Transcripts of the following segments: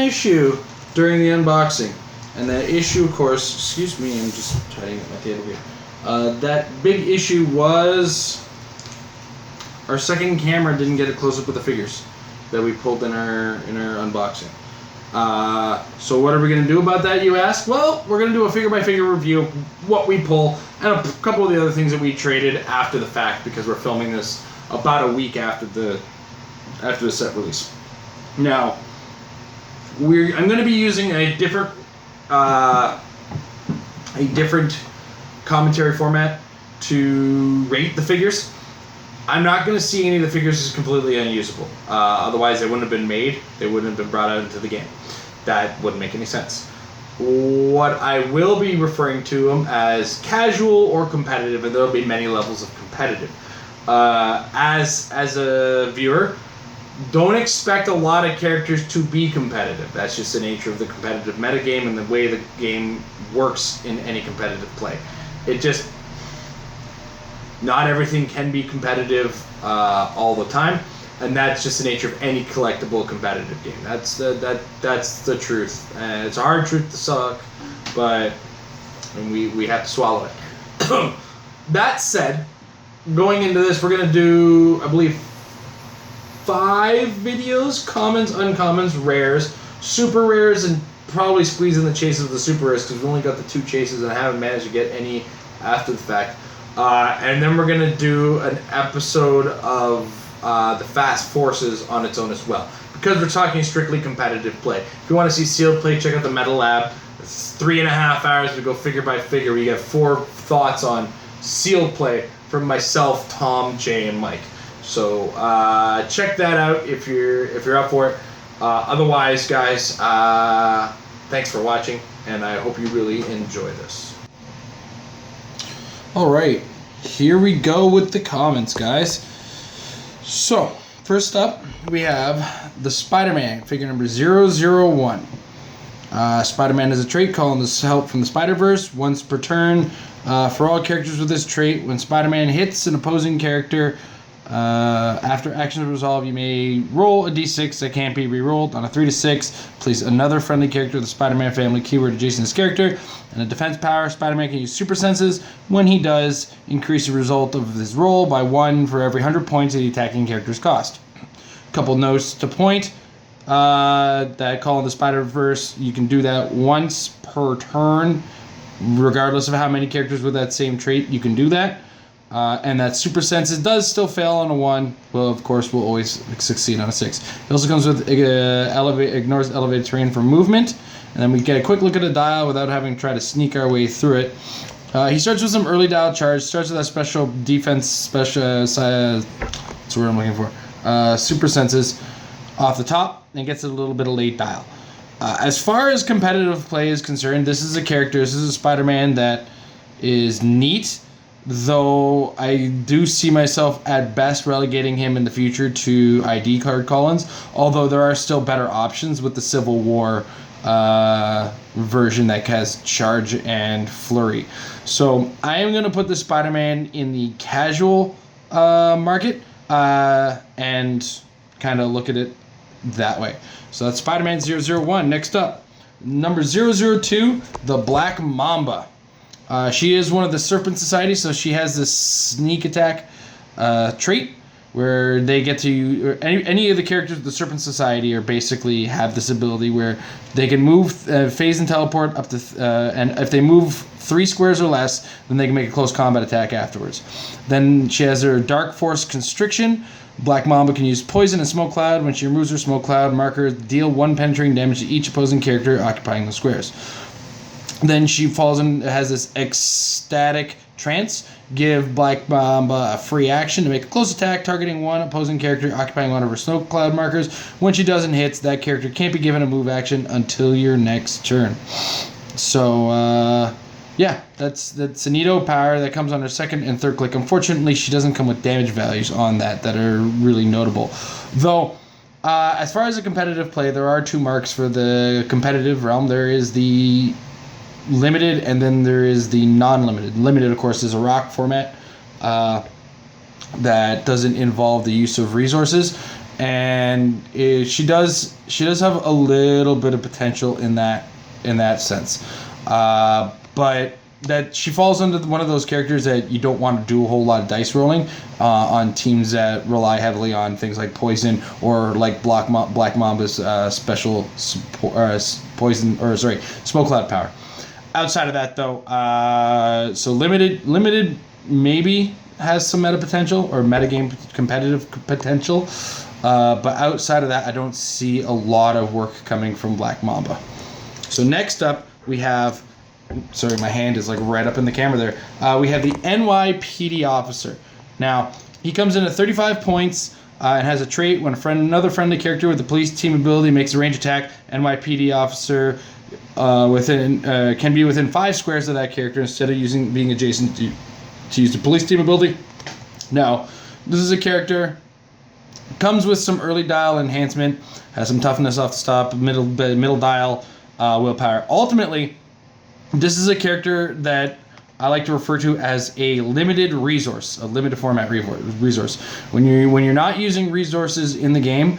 issue during the unboxing. And that issue, of course, excuse me, I'm just tidying up my table here. That big issue was our second camera didn't get a close-up of the figures that we pulled in our unboxing. So what are we going to do about that, you ask? Well, we're going to do a figure-by-figure review of what we pull and a couple of the other things that we traded after the fact, because we're filming this about a week after the set release. Now, I'm going to be using a different commentary format to rate the figures. I'm not going to see any of the figures as completely unusable. Otherwise, they wouldn't have been made. They wouldn't have been brought out into the game. That wouldn't make any sense. What I will be referring to them as casual or competitive, and there will be many levels of competitive. As a viewer, don't expect a lot of characters to be competitive. That's just the nature of the competitive metagame and the way the game works in any competitive play. Not everything can be competitive all the time, and that's just the nature of any collectible competitive game. That's the truth. It's a hard truth to suck, but we have to swallow it. That said, going into this, we're going to do, I believe, 5 videos: commons, uncommons, rares, super rares, and probably squeeze in the chases of the super rares, because we've only got the 2 chases and I haven't managed to get any after the fact. And then we're going to do an episode of the Fast Forces on its own as well, because we're talking strictly competitive play. If you want to see sealed play, check out the Metal Lab. It's 3.5 hours to go figure by figure. We get 4 thoughts on sealed play from myself, Tom, Jay, and Mike. So check that out if you're up for it. Otherwise, guys, thanks for watching, and I hope you really enjoy this. Alright, here we go with the comments, guys. So, first up, we have the SpiderMan, figure number 001. SpiderMan is a trait calling this help from the Spider-Verse once per turn. For all characters with this trait, when SpiderMan hits an opposing character, after actions resolve, you may roll a d6 that can't be re-rolled. On a 3 to 6, place another friendly character of the Spider-Man family keyword adjacent to this character. And a defense power, Spider-Man can use super senses. When he does, increase the result of his roll by 1 for every 100 points of the attacking character's cost. Couple notes to point. That call in the Spider-Verse, you can do that once per turn, regardless of how many characters with that same trait. You can do that. And that super senses does still fail on a 1. Well, of course, will always succeed on a 6. It also comes with ignores elevated terrain for movement. And then we get a quick look at the dial without having to try to sneak our way through it. He starts with some early dial charge. Starts with that special defense, that's what I'm looking for. Super senses off the top, and gets a little bit of late dial. As far as competitive play is concerned, this is a character. This is a Spider-Man that is neat. Though I do see myself at best relegating him in the future to ID card call-ins, although there are still better options with the Civil War version that has charge and flurry. So I am going to put the Spider-Man in the casual market and kind of look at it that way. So that's Spider-Man 001. Next up, number 002, the Black Mamba. She is one of the Serpent Society, so she has this sneak attack trait where they get to any of the characters of the Serpent Society are basically have this ability where they can move, phase, and teleport up to, and if they move 3 squares or less, then they can make a close combat attack afterwards. Then she has her Dark Force Constriction. Black Mamba can use Poison and Smoke Cloud. When she removes her Smoke Cloud marker, deal 1 penetrating damage to each opposing character occupying the squares. Then she falls in, has this ecstatic trance. Give Black Mamba a free action to make a close attack targeting 1 opposing character occupying 1 of her snow cloud markers. When she doesn't hit, that character can't be given a move action until your next turn. So, yeah, that's a neato power that comes on her second and third click. Unfortunately, she doesn't come with damage values on that are really notable. Though, as far as the competitive play, there are 2 marks for the competitive realm. There is the limited, and then there is the non-limited. Limited, of course, is a rock format that doesn't involve the use of resources. and she does have a little bit of potential in that sense, but that she falls under one of those characters that you don't want to do a whole lot of dice rolling on teams that rely heavily on things like poison or like Black Mamba's special poison, or sorry, smoke cloud power. Outside of that though, so limited maybe has some meta potential or metagame competitive potential, but outside of that I don't see a lot of work coming from Black Mamba. So next up we have, sorry, my hand is like right up in the camera there. We have the NYPD Officer. Now, he comes in at 35 points and has a trait when another friendly character with the police team ability makes a range attack. NYPD Officer can be within 5 squares of that character instead of being adjacent to use the police team ability. Now, this is a character, comes with some early dial enhancement, has some toughness off the top, middle dial willpower. Ultimately, this is a character that I like to refer to as a limited resource, a limited format resource. When you're not using resources in the game,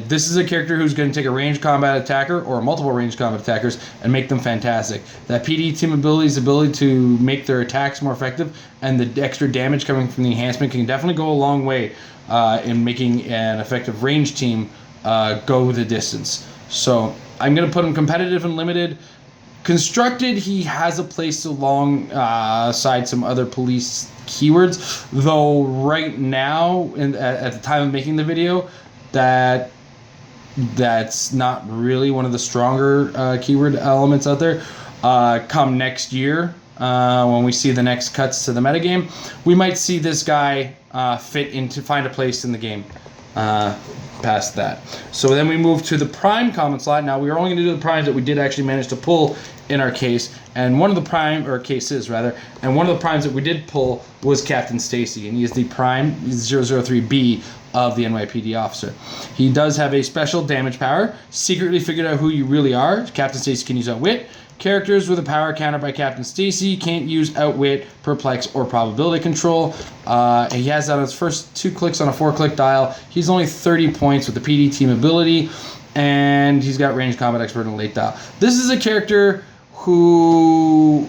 this is a character who's going to take a ranged combat attacker or multiple ranged combat attackers and make them fantastic. That PD team ability's ability to make their attacks more effective and the extra damage coming from the enhancement can definitely go a long way in making an effective range team go the distance. So I'm going to put him competitive and limited. Constructed, he has a place alongside some other police keywords, though right now, at the time of making the video, that's not really one of the stronger keyword elements out there. Come next year, when we see the next cuts to the metagame, we might see this guy find a place in the game. Past that. So then we move to the prime common slot. Now we are only going to do the primes that we did actually manage to pull in our case, and one of the cases and one of the primes that we did pull was Captain Stacy, and he is the prime 003B of the NYPD Officer. He does have a special damage power, secretly figured out who you really are. Captain Stacy can use Outwit. Characters with a power counter by Captain Stacy can't use Outwit, Perplex, or Probability Control. He has that on his first 2 clicks on a 4-click dial. He's only 30 points with the PD team ability, and he's got Ranged Combat Expert and late dial. This is a character who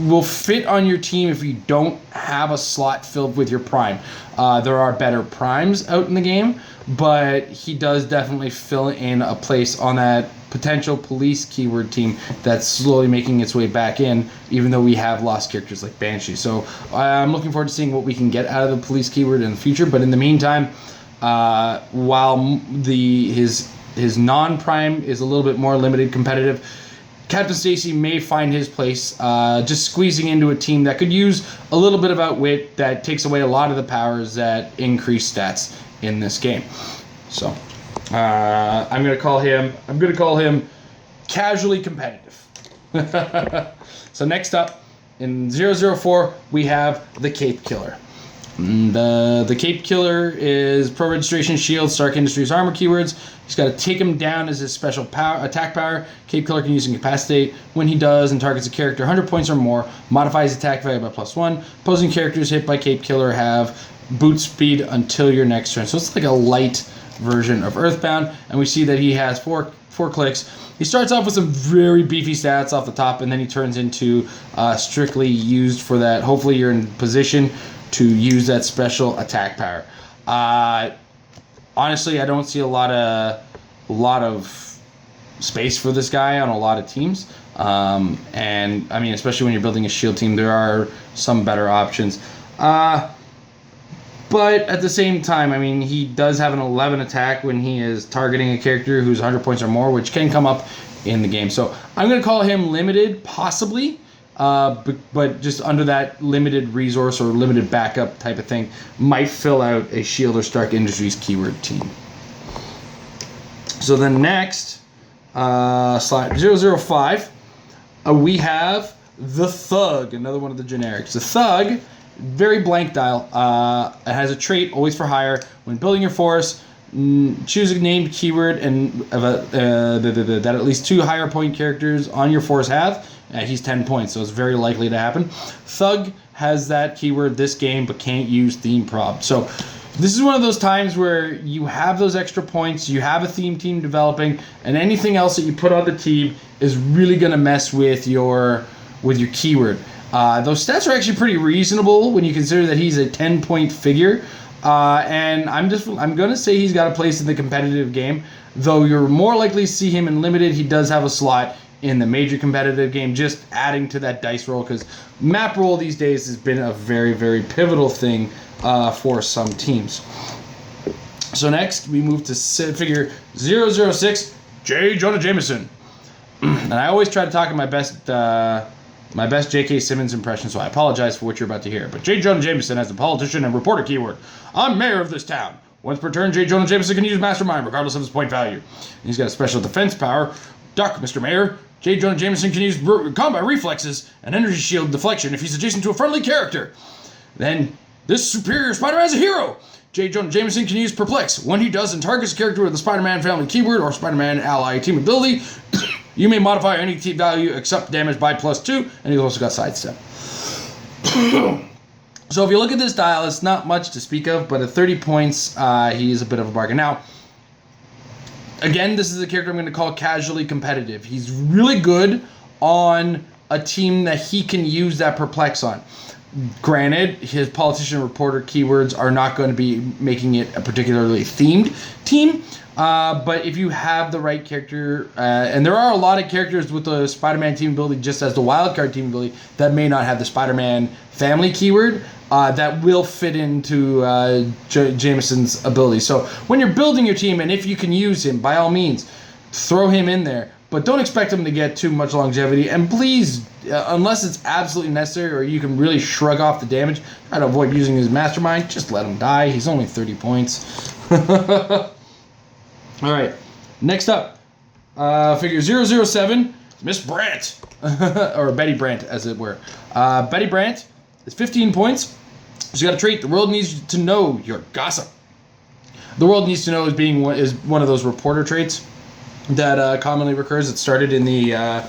will fit on your team if you don't have a slot filled with your prime. There are better primes out in the game, but he does definitely fill in a place on that potential police keyword team that's slowly making its way back in, even though we have lost characters like Banshee. So I'm looking forward to seeing what we can get out of the police keyword in the future. But in the meantime, while his non-prime is a little bit more limited competitive, Captain Stacy may find his place just squeezing into a team that could use a little bit of Outwit that takes away a lot of the powers that increase stats in this game. So I'm gonna call him casually competitive. So next up in 004 we have the Cape Killer. The Cape Killer is Pro Registration, Shield, Stark Industries, Armor keywords. He's got to take him down as his special attack power. Cape Killer can use Incapacitate. When he does and targets a character 100 points or more, modifies attack value by +1. Opposing characters hit by Cape Killer have boot speed until your next turn. So it's like a light version of Earthbound, and we see that he has four clicks. He starts off with some very beefy stats off the top, and then he turns into strictly used for that. Hopefully you're in position to use that special attack power. Honestly, I don't see a lot of space for this guy on a lot of teams. And I mean, especially when you're building a shield team, there are some better options. But at the same time, I mean, he does have an 11 attack when he is targeting a character who's 100 points or more, which can come up in the game. So I'm going to call him limited, possibly. But just under that limited resource or limited backup type of thing, might fill out a Shield or Stark Industries keyword team. So then next, slide 005, we have the Thug, another one of the generics. The Thug, very blank dial. It has a trait, always for hire. When building your force, choose a named keyword and that at least 2 higher point characters on your force have. He's 10 points, so it's very likely to happen. Thug has that keyword this game, but can't use theme prob. So This is one of those times where you have those extra points, you have a theme team developing, and anything else that you put on the team is really going to mess with your keyword. Those stats are actually pretty reasonable when you consider that he's a 10-point figure. And I'm going to say he's got a place in the competitive game, though you're more likely to see him in limited. He does have a slot in the major competitive game, just adding to that dice roll, because map roll these days has been a very, very pivotal thing for some teams. So next, we move to figure 006, Jonah Jameson. And I always try to talk in my best J.K. Simmons impression, so I apologize for what you're about to hear. But Jonah Jameson has the politician and reporter keyword. I'm mayor of this town. Once per turn, Jonah Jameson can use Mastermind, regardless of his point value. And he's got a special defense power. Duck, Mr. Mayor. Jonah Jameson can use combat reflexes and energy shield deflection if he's adjacent to a friendly character. Then, this superior Spider-Man is a hero. Jonah Jameson can use Perplex. When he does and targets a character with the Spider-Man family keyword or Spider-Man ally team ability, you may modify any team value except damage by +2, and he's also got Sidestep. So if you look at this dial, it's not much to speak of, but at 30 points, he is a bit of a bargain. Now, again, this is a character I'm going to call casually competitive. He's really good on a team that he can use that Perplex on. Granted, his politician reporter keywords are not going to be making it a particularly themed team, but if you have the right character, and there are a lot of characters with the Spider-Man team ability, just as the wildcard team ability, that may not have the Spider-Man family keyword, that will fit into Jameson's ability. So when you're building your team, and if you can use him, by all means, throw him in there. But don't expect him to get too much longevity. And please, unless it's absolutely necessary or you can really shrug off the damage, try to avoid using his Mastermind. Just let him die. He's only 30 points. All right. Next up, figure 007, Miss Brant. Or Betty Brant, as it were. Betty Brant is 15 points. She's got a trait. The world needs to know your gossip. The world needs to know is one of those reporter traits that commonly recurs. It started in the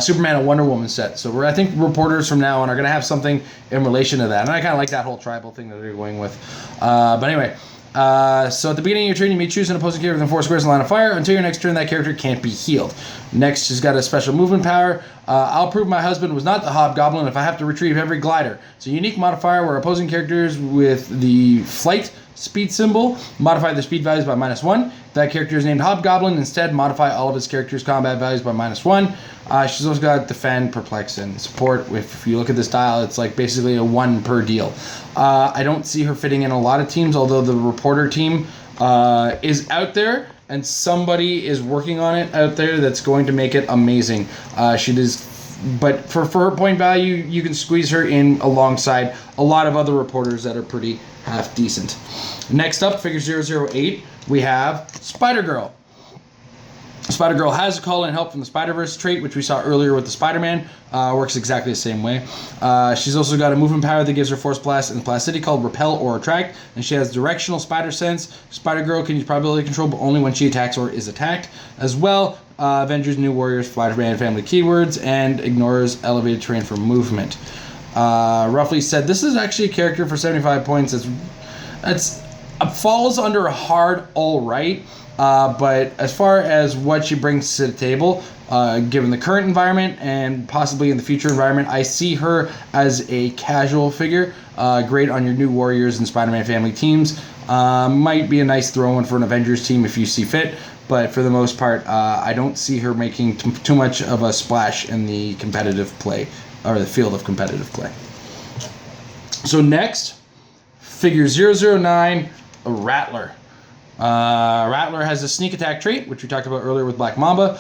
Superman and Wonder Woman set. So I think reporters from now on are going to have something in relation to that. And I kind of like that whole tribal thing that they're going with. But anyway, so at the beginning of your turn, you may choose an opposing character within 4 squares in line of fire. Until your next turn, that character can't be healed. Next, she's got a special movement power. I'll prove my husband was not the Hobgoblin if I have to retrieve every glider. It's a unique modifier where opposing characters with the flight speed symbol modify their speed values by -1. If that character is named Hobgoblin, instead modify all of his character's combat values by -1. She's also got defend, perplex, and support. If you look at this dial, it's like basically a 1 per deal. I don't see her fitting in a lot of teams, although the reporter team is out there and somebody is working on it out there that's going to make it amazing. But for her point value, you can squeeze her in alongside a lot of other reporters that are pretty half decent. Next up, figure 008, we have SpiderGirl. SpiderGirl has a call and help from the Spider-Verse trait, which we saw earlier with the Spider-Man. Works exactly the same way. She's also got a movement power that gives her Force Blast and Plasticity called Repel or Attract, and she has Directional Spider Sense. SpiderGirl can use Probability Control, but only when she attacks or is attacked. As well, Avengers, New Warriors, Spider-Man family keywords, and ignores Elevated Terrain for movement. Roughly said, this is actually a character for 75 points that's falls under a hard all right. But as far as what she brings to the table, given the current environment and possibly in the future environment, I see her as a casual figure. Great on your New Warriors and Spider-Man family teams. Might be a nice throw-in for an Avengers team if you see fit. But for the most part, I don't see her making too much of a splash in the competitive play, or the field of competitive play. So next, figure 009, a Rattler. Rattler has a sneak attack trait, which we talked about earlier with Black Mamba.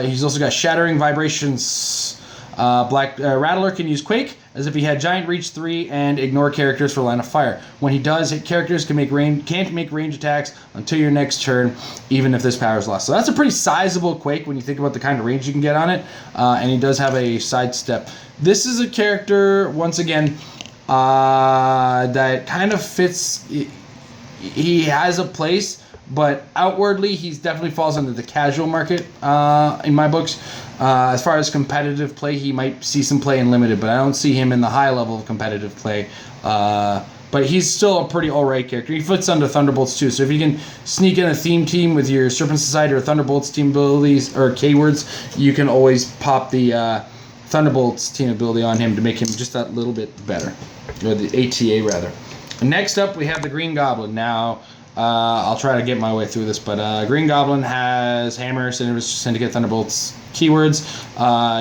He's also got Shattering Vibrations. Rattler can use Quake as if he had Giant Reach 3 and ignore characters for line of fire. When he does, hit characters can't make range attacks until your next turn, even if this power is lost. So that's a pretty sizable Quake when you think about the kind of range you can get on it. And he does have a sidestep. This is a character, once again, that kind of fits. He has a place, but outwardly he definitely falls under the casual market in my books. As far as competitive play, he might see some play in limited, but I don't see him in the high level of competitive play but he's still a pretty alright character. He fits under Thunderbolts too, so if you can sneak in a theme team with your Serpent Society or Thunderbolts team abilities or keywords, you can always pop the Thunderbolts team ability on him to make him just that little bit better, or the ATA rather. Next up, we have the Green Goblin. Now, I'll try to get my way through this, but Green Goblin has Hammer, Syndicate, Thunderbolts, keywords.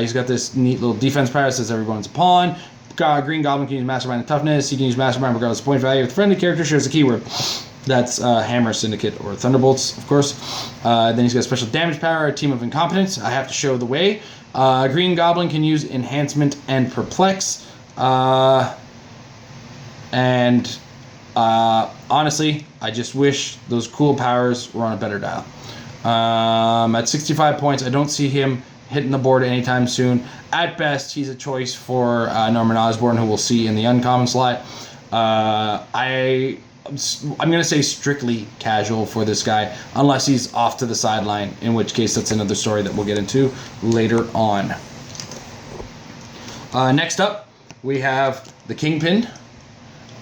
He's got this neat little defense power that says everyone's a pawn. Green Goblin can use Mastermind and Toughness. He can use Mastermind regardless of point value. If the friendly character shares a keyword, that's Hammer, Syndicate, or Thunderbolts, of course. Then he's got special damage power, a team of incompetence. I have to show the way. Green Goblin can use Enhancement and Perplex. Honestly, I just wish those cool powers were on a better dial. At 65 points, I don't see him hitting the board anytime soon. At best, he's a choice for Norman Osborn, who we'll see in the uncommon slot. I'm going to say strictly casual for this guy, unless he's off to the sideline, in which case that's another story that we'll get into later on. Next up, we have the Kingpin.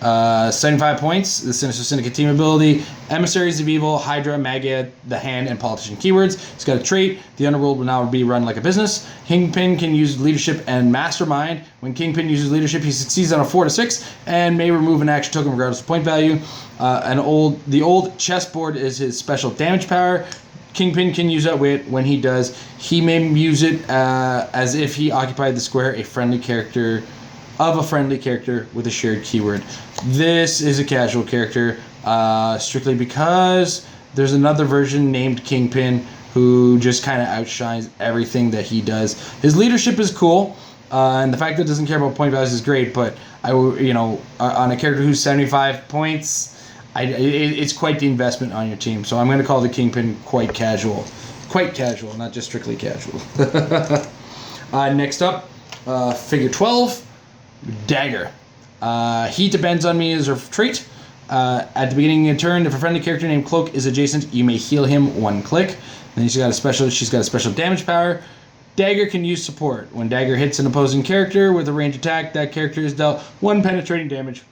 75 points, the Sinister Syndicate team ability, Emissaries of Evil, Hydra, Magia, the Hand, and Politician keywords. He's got a trait, the Underworld will now be run like a business. Kingpin can use Leadership and Mastermind. When Kingpin uses Leadership, he succeeds on a 4 to 6 and may remove an action token regardless of point value. The old chessboard is his special damage power. Kingpin can use that when he does. He may use it as if he occupied the square a friendly character with a shared keyword. This is a casual character, strictly because there's another version named Kingpin who just kind of outshines everything that he does. His leadership is cool, and the fact that it doesn't care about point values is great, but on a character who's 75 points, it's quite the investment on your team. So I'm going to call the Kingpin quite casual, not just strictly casual. Next up, figure 12. Dagger. He depends on me as a trait. At the beginning of your turn, if a friendly character named Cloak is adjacent, you may heal him 1 click. Then she's got a special damage power. Dagger can use support. When Dagger hits an opposing character with a range attack, that character is dealt 1 penetrating damage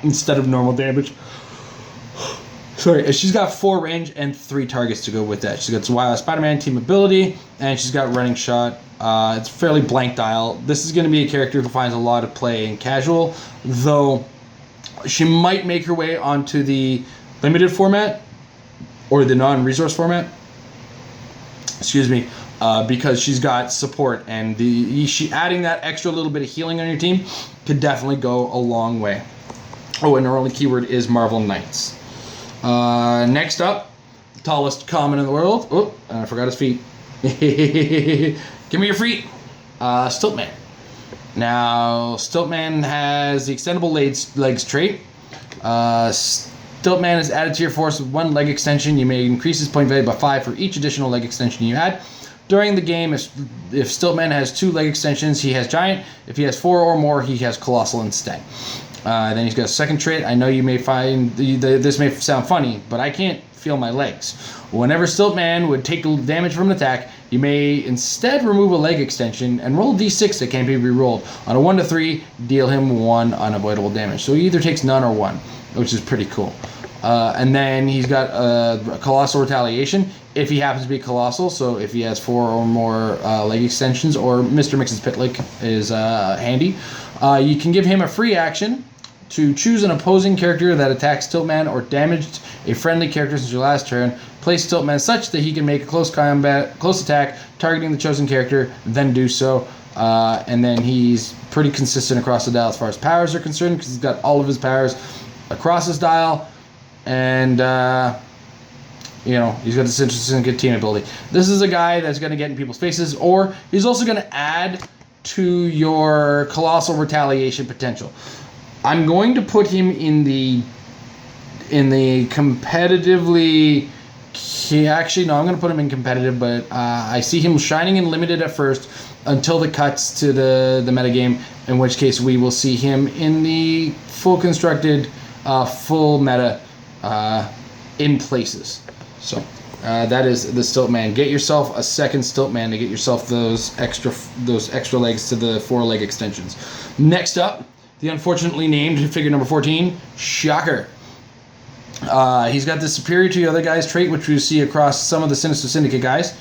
instead of normal damage. Sorry, she's got 4 range and 3 targets to go with that. She's got SpiderMan team ability, and she's got running shot. It's fairly blank dial. This is going to be a character who finds a lot of play in casual, though she might make her way onto the limited format or the non-resource format. Excuse me, because she's got support, and adding that extra little bit of healing on your team could definitely go a long way. Oh, and her only keyword is Marvel Knights. Next up, the tallest common in the world. Oh, and I forgot his feet. Give me your feet. Stilt Man. Now, Stilt Man has the extendable legs trait. Stilt Man is added to your force with 1 leg extension. You may increase his point value by 5 for each additional leg extension you add. During the game, if Stilt Man has 2 leg extensions, he has Giant. If he has 4 or more, he has Colossal instead. Then he's got a second trait. I know you may find this may sound funny, but I can't feel my legs. Whenever Stilt Man would take damage from an attack, you may instead remove a leg extension and roll a d6 that can't be re-rolled. On a 1 to 3, deal him 1 unavoidable damage. So he either takes none or 1, which is pretty cool. And then he's got a Colossal Retaliation if he happens to be Colossal. So if he has 4 or more leg extensions, or Mr. Mix's Pitlick is handy. You can give him a free action to choose an opposing character that attacks Stilt Man or damaged a friendly character since your last turn. Place Stilt Man such that he can make a close attack targeting the chosen character, then do so. And then he's pretty consistent across the dial as far as powers are concerned, because he's got all of his powers across his dial. And, he's got this interesting good team ability. This is a guy that's going to get in people's faces, or he's also going to add to your Colossal Retaliation potential. I'm going to put him in the competitively. Actually, no, I'm going to put him in competitive, but I see him shining in limited at first until it cuts to the metagame, in which case we will see him in the full constructed, full meta in places. So that is the Stilt Man. Get yourself a second Stilt Man to get yourself those extra legs to the 4 leg extensions. Next up the unfortunately named figure number 14, Shocker. He's got the superior to the other guys trait, which we see across some of the Sinister Syndicate guys.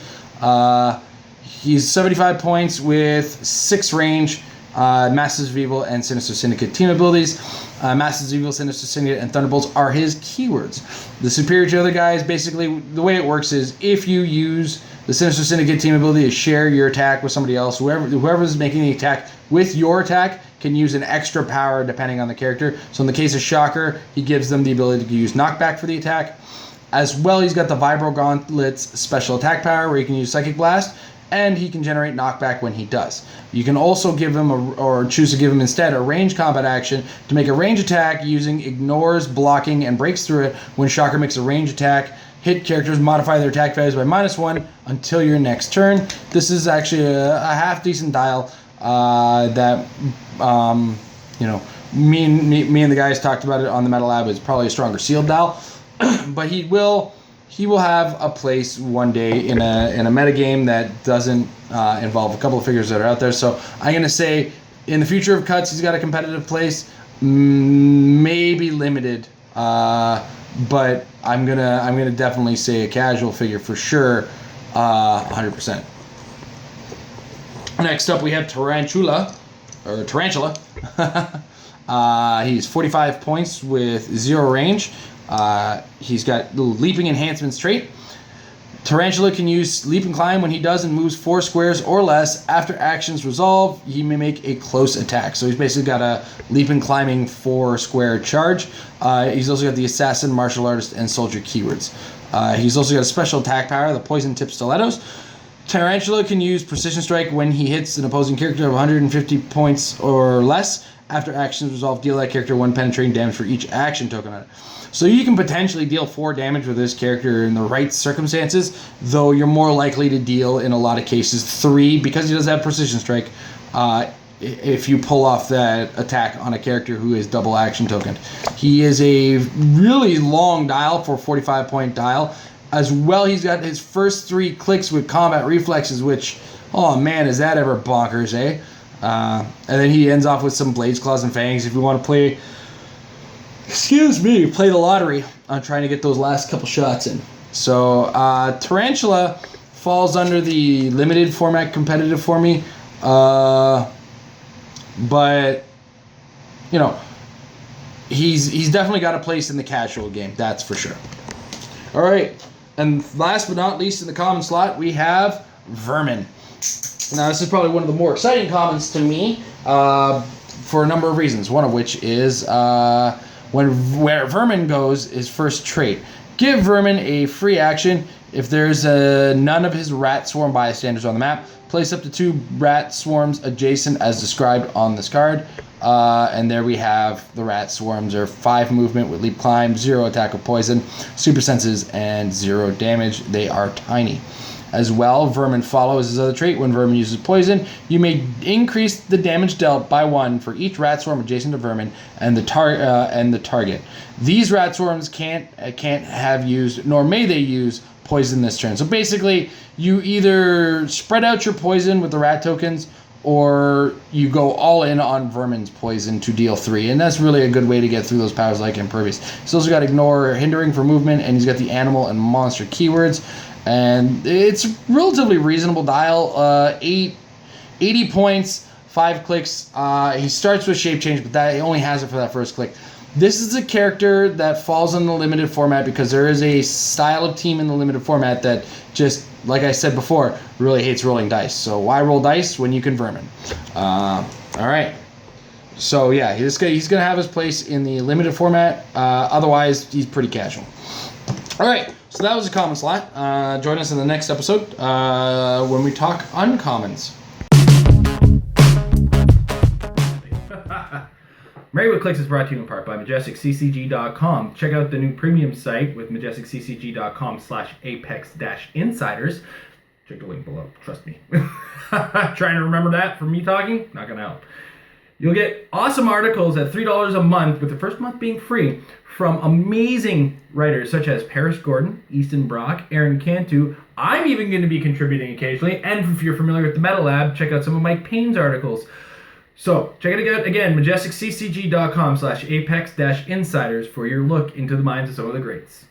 He's 75 points with 6 range, Masters of Evil, and Sinister Syndicate team abilities. Masters of Evil, Sinister Syndicate, and Thunderbolts are his keywords. The superior to other guys, basically, the way it works is if you use the Sinister Syndicate team ability to share your attack with somebody else, whoever's making the attack with your attack can use an extra power depending on the character. So in the case of Shocker, he gives them the ability to use knockback for the attack. As well, he's got the Vibro Gauntlet's special attack power where he can use Psychic Blast, and he can generate knockback when he does. You can also give him, or choose to give him instead, a range combat action to make a range attack using ignores, blocking, and breaks through it. When Shocker makes a range attack, hit characters modify their attack values by -1 until your next turn. This is actually a half-decent dial that, you know, me and the guys talked about it on the Metal Lab. It's probably a stronger sealed dial, but he will have a place one day in a metagame that doesn't involve a couple of figures that are out there. So I'm gonna say in the future of cuts, he's got a competitive place, maybe limited, but I'm gonna definitely say a casual figure for sure, 100%. Next up, we have Tarantula. He's 45 points with 0 range. He's got little leaping enhancements trait. Tarantula can use leap and climb when he does and moves 4 squares or less. After actions resolve, he may make a close attack. So he's basically got a leap and climbing 4 square charge. He's also got the assassin, martial artist, and soldier keywords. He's also got a special attack power, the poison tip stilettos. Tarantula can use precision strike when he hits an opposing character of 150 points or less. After actions resolve, deal that character 1 penetrating damage for each action token on it. So you can potentially deal 4 damage with this character in the right circumstances, though you're more likely to deal, in a lot of cases, 3, because he does have precision strike, if you pull off that attack on a character who is double action tokened. He is a really long dial for a 45-point dial. As well, he's got his first 3 clicks with combat reflexes, which, oh man, is that ever bonkers, eh? And then he ends off with some Blades, Claws, and Fangs if you want to play the lottery on trying to get those last couple shots in. So Tarantula falls under the limited format competitive for me, but you know, he's definitely got a place in the casual game, that's for sure. All right, and last but not least in the common slot, we have Vermin. Now this is probably one of the more exciting commons to me for a number of reasons, one of which is where Vermin goes is first trait. Give Vermin a free action if there's none of his rat swarm bystanders on the map. Place up to 2 rat swarms adjacent as described on this card. And there we have the rat swarms are 5 movement with leap climb, 0 attack of poison, super senses, and 0 damage. They are tiny. As well, Vermin follows his other trait. When Vermin uses poison, you may increase the damage dealt by 1 for each rat swarm adjacent to Vermin and the target. These rat swarms can't have used, nor may they use, poison this turn. So basically, you either spread out your poison with the rat tokens, or you go all in on Vermin's poison to deal 3, and that's really a good way to get through those powers like Impervious. He's also got Ignore, Hindering for movement, and he's got the animal and monster keywords. And it's a relatively reasonable dial, 80 points, 5 clicks. He starts with Shape Change, but that he only has it for that first click. This is a character that falls in the limited format because there is a style of team in the limited format that just, like I said before, really hates rolling dice. So why roll dice when you can Vermin? All right. So yeah, he's going to have his place in the limited format. Otherwise, he's pretty casual. All right. So that was a common slot. Join us in the next episode when we talk uncommons. Married with Clix is brought to you in part by MajesticCCG.com. Check out the new premium site with MajesticCCG.com/Apex-Insiders. Check the link below. Trust me. Trying to remember that from me talking? Not going to help. You'll get awesome articles at $3 a month, with the first month being free, from amazing writers such as Paris Gordon, Easton Brock, Aaron Cantu. I'm even going to be contributing occasionally. And if you're familiar with the Metal Lab, check out some of Mike Payne's articles. So check it out again, majesticccg.com/apex-insiders for your look into the minds of some of the greats.